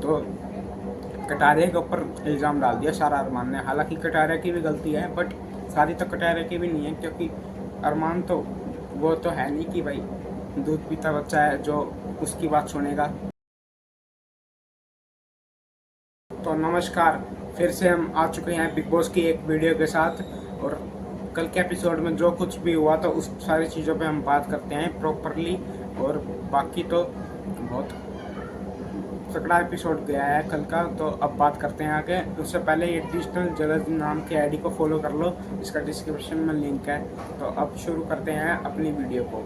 तो कटारिया के ऊपर इल्ज़ाम डाल दिया सारा अरमान ने। हालांकि कटारिया की भी गलती है, बट सारी तो कटारिया की भी नहीं है, क्योंकि अरमान तो वो तो है नहीं कि भाई दूध पीता बच्चा है जो उसकी बात सुनेगा। तो नमस्कार, फिर से हम आ चुके हैं बिग बॉस की एक वीडियो के साथ। और कल के एपिसोड में जो कुछ भी हुआ तो उस सारी चीज़ों पे हम बात करते हैं प्रॉपरली। और बाकी तो बहुत तगड़ा एपिसोड गया है कल का, तो अब बात करते हैं आगे। उससे पहले ये डिजिटल जलद नाम के आईडी को फॉलो कर लो, इसका डिस्क्रिप्शन में लिंक है। तो अब शुरू करते हैं अपनी वीडियो को।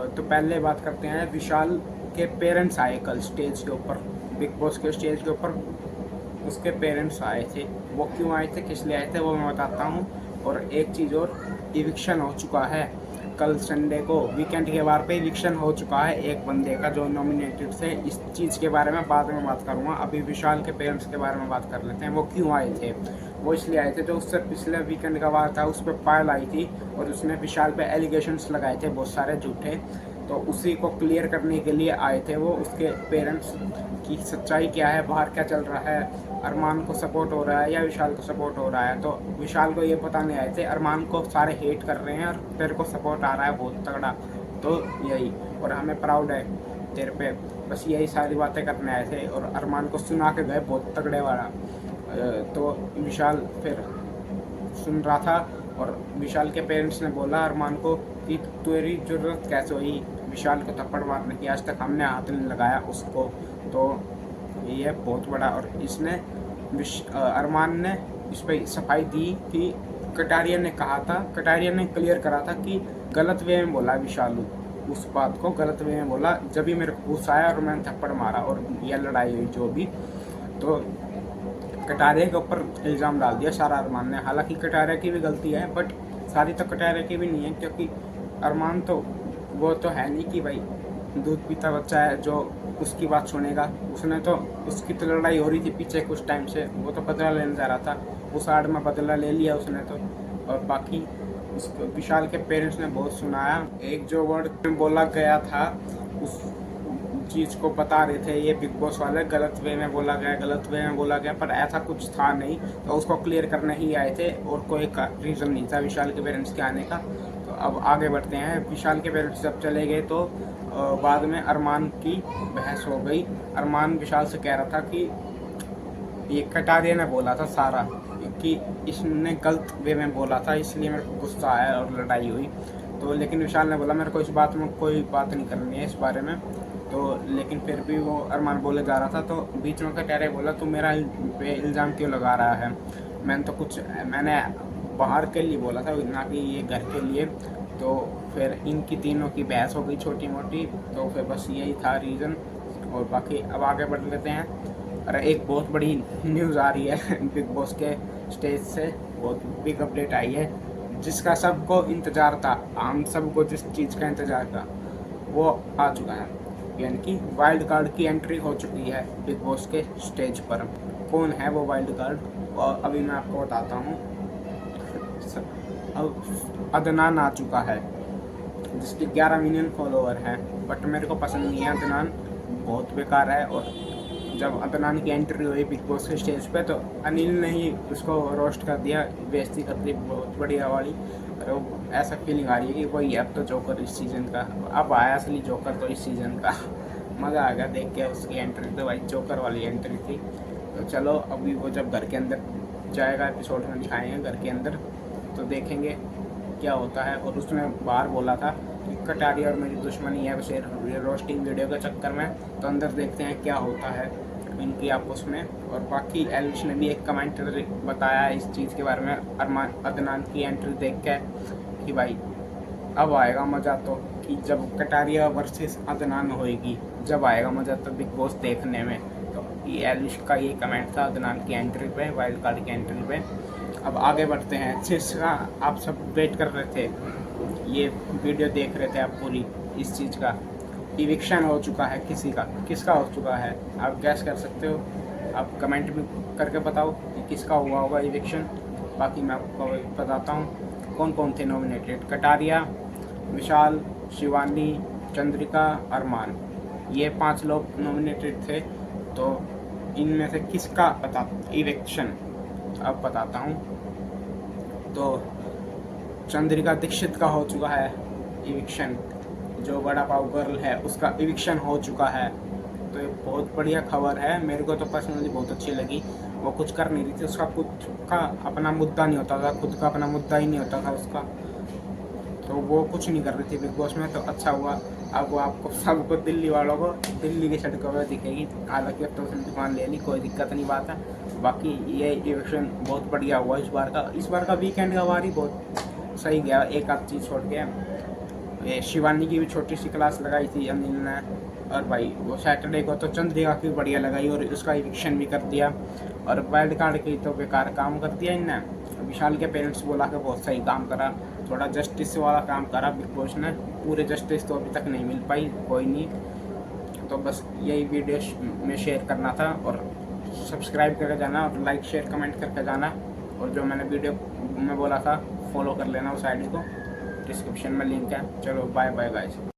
तो पहले बात करते हैं, विशाल के पेरेंट्स आए कल स्टेज के ऊपर, बिग बॉस के स्टेज के ऊपर उसके पेरेंट्स आए थे। वो क्यों आए थे, किस लिए आए थे, वो मैं बताता हूँ। और एक चीज़ और, इविक्शन हो चुका है कल संडे को, वीकेंड के बार पे इविक्शन हो चुका है एक बंदे का जो नॉमिनेटेड थे। इस चीज़ के बारे में बाद में बात करूँगा, अभी विशाल के पेरेंट्स के बारे में बात कर लेते हैं। वो क्यों आए थे, वो इसलिए आए थे जो उससे पिछले वीकेंड का बार था, उस पर पायल आई थी और उसने विशाल पे एलिगेशंस लगाए थे बहुत सारे झूठे। तो उसी को क्लियर करने के लिए आए थे वो। उसके पेरेंट्स की सच्चाई क्या है, बाहर क्या चल रहा है, अरमान को सपोर्ट हो रहा है या विशाल को सपोर्ट हो रहा है। तो विशाल को ये पता नहीं आए थे, अरमान को सारे हेट कर रहे हैं और तेरे को सपोर्ट आ रहा है बहुत तगड़ा, तो यही, और हमें प्राउड है तेरे पे, बस यही सारी बातें करने आए थे। और अरमान को सुना के गए बहुत तगड़े वाला। तो विशाल फिर सुन रहा था और विशाल के पेरेंट्स ने बोला अरमान को कि तेरी ज़रूरत कैसे हुई विशाल को थप्पड़ मारने की, आज तक हमने हाथ नहीं लगाया उसको। तो ये बहुत बड़ा, और इसने अरमान ने इस पर सफाई दी कि कटारिया ने कहा था, कटारिया ने क्लियर करा था कि गलत वे में बोला विशालू, उस बात को गलत वे में बोला जब भी मेरे को गुस्सा आया और मैंने थप्पड़ मारा और यह लड़ाई हुई जो भी। तो कटारिया के ऊपर इल्ज़ाम डाल दिया सारा अरमान ने। हालांकि कटारिया की भी गलती है, बट सारी तो कटारिया की भी नहीं है, क्योंकि अरमान तो वो तो है नहीं कि भाई दूध पीता बच्चा है जो उसकी बात सुनेगा। उसने तो, उसकी तो लड़ाई हो रही थी पीछे कुछ टाइम से, वो तो बदला लेने जा रहा था, उस आड़ में बदला ले लिया उसने तो। और बाकी उसको विशाल के पेरेंट्स ने बहुत सुनाया, एक जो वर्ड बोला गया था उस चीज़ को बता रहे थे ये बिग बॉस वाले, गलत वे में बोला गया, गलत वे में बोला गया, पर ऐसा कुछ था नहीं। तो उसको क्लियर करने ही आए थे और कोई रीज़न नहीं था विशाल के पेरेंट्स के आने का। तो अब आगे बढ़ते हैं। विशाल के पेरेंट्स जब चले गए तो बाद में अरमान की बहस हो गई। अरमान विशाल से कह रहा था कि ये कटारिया ने बोला था सारा, कि इसने गलत वे में बोला था इसलिए मेरे को गुस्सा आया और लड़ाई हुई। तो लेकिन विशाल ने बोला मेरे को इस बात में कोई बात नहीं करनी है इस बारे में। तो लेकिन फिर भी वो अरमान बोले जा रहा था, तो बीच में कटारिया बोला तू मेरा पे इल्ज़ाम क्यों लगा रहा है, मैंने तो कुछ, मैंने बाहर के लिए बोला था ना कि ये घर के लिए। तो फिर इनकी तीनों की बहस हो गई छोटी मोटी, तो फिर बस यही था रीज़न। और बाकी अब आगे बढ़ लेते हैं। अरे एक बहुत बड़ी न्यूज़ आ रही है बिग बॉस के स्टेज से, बहुत बिग अपडेट आई है जिसका सबको इंतज़ार था। हम सबको जिस चीज़ का इंतज़ार था वो आ चुका है, यानी कि वाइल्ड कार्ड की एंट्री हो चुकी है बिग बॉस के स्टेज पर। कौन है वो वाइल्ड कार्ड, और अभी मैं आपको बताता हूँ। अब अदनान आ चुका है जिसके 11 मिलियन फॉलोवर हैं, बट मेरे को पसंद नहीं है अदनान, बहुत बेकार है। और जब अदनान की एंट्री हुई बिग बॉस के स्टेज पे तो अनिल ने ही उसको रोस्ट कर दिया, बेइज्जती कर दी बहुत बढ़िया वाली। तो ऐसा फीलिंग आ रही है कि वही अब तो जोकर इस सीज़न का, अब आया असली जोकर तो इस सीज़न का। मज़ा आ गया देख के उसकी एंट्री, तो भाई जोकर वाली एंट्री थी। तो चलो अभी वो जब घर के अंदर जाएगा, एपिसोड में दिखाएंगे घर के अंदर, तो देखेंगे क्या होता है। और उसने बाहर बोला था कि कटारिया और मेरी दुश्मनी है बस रोस्टिंग वीडियो के चक्कर में, तो अंदर देखते हैं क्या होता है इनकी आपस में। और बाकी एलिश ने भी एक कमेंट बताया इस चीज़ के बारे में अरमान अदनान की एंट्री देख के कि भाई अब आएगा मज़ा, तो कि जब कटारिया वर्सेस अदनान होएगी जब आएगा मज़ा तो बिग बॉस देखने में। तो ये एलिश का ये कमेंट था अदनान की एंट्री पे, वाइल्ड कार्ड की एंट्री पे। अब आगे बढ़ते हैं, जिसका आप सब वेट कर रहे थे, ये वीडियो देख रहे थे आप पूरी, इस चीज़ का इविक्शन हो चुका है किसी का, किसका हो चुका है आप गैस कर सकते हो। आप कमेंट में करके बताओ कि किसका हुआ होगा इविक्शन। बाकी मैं आपको बताता हूँ कौन कौन थे नॉमिनेटेड। कटारिया, विशाल, शिवानी, चंद्रिका, अरमान, ये 5 लोग नॉमिनेटेड थे। तो इनमें से किसका इविक्शन अब बताता हूँ। तो चंद्रिका दीक्षित का हो चुका है इविक्शन, जो वड़ा पाव गर्ल है उसका इविक्शन हो चुका है। तो ये बहुत बढ़िया खबर है, मेरे को तो पर्सनली बहुत अच्छी लगी। वो कुछ कर नहीं रही थी, उसका खुद का अपना मुद्दा नहीं होता था, खुद का अपना मुद्दा ही नहीं होता था उसका, तो वो कुछ नहीं कर रही थी बिग बॉस में। तो अच्छा हुआ, अब वो आपको सबको दिल्ली वालों को दिल्ली की सड़कों पर दिखेगी। हालांकि अब तो उसने दुकान ले ली, कोई दिक्कत नहीं बात है। बाकी ये इलेक्शन बहुत बढ़िया हुआ इस बार का वीकेंड का वार ही बहुत सही गया, एक आध चीज़ छोड़ के। ये शिवानी की भी छोटी सी क्लास लगाई थी अनिल ने, और भाई वो सैटरडे को तो चंद्रिका की बढ़िया लगाई और उसका इविक्शन भी कर दिया। और वाइल्ड कार्ड की तो बेकार काम कर दिया इनने। विशाल के पेरेंट्स बोला कि बहुत सही काम करा, थोड़ा जस्टिस वाला काम करा बिग बॉस ने। पूरे जस्टिस तो अभी तक नहीं मिल पाई, कोई नहीं। तो बस यही वीडियो में शेयर करना था, और सब्सक्राइब करके जाना और लाइक शेयर कमेंट करके जाना। और जो मैंने वीडियो में बोला था फॉलो कर लेना उस आईडी को, डिस्क्रिप्शन में लिंक है। चलो बाय बाय गाइस।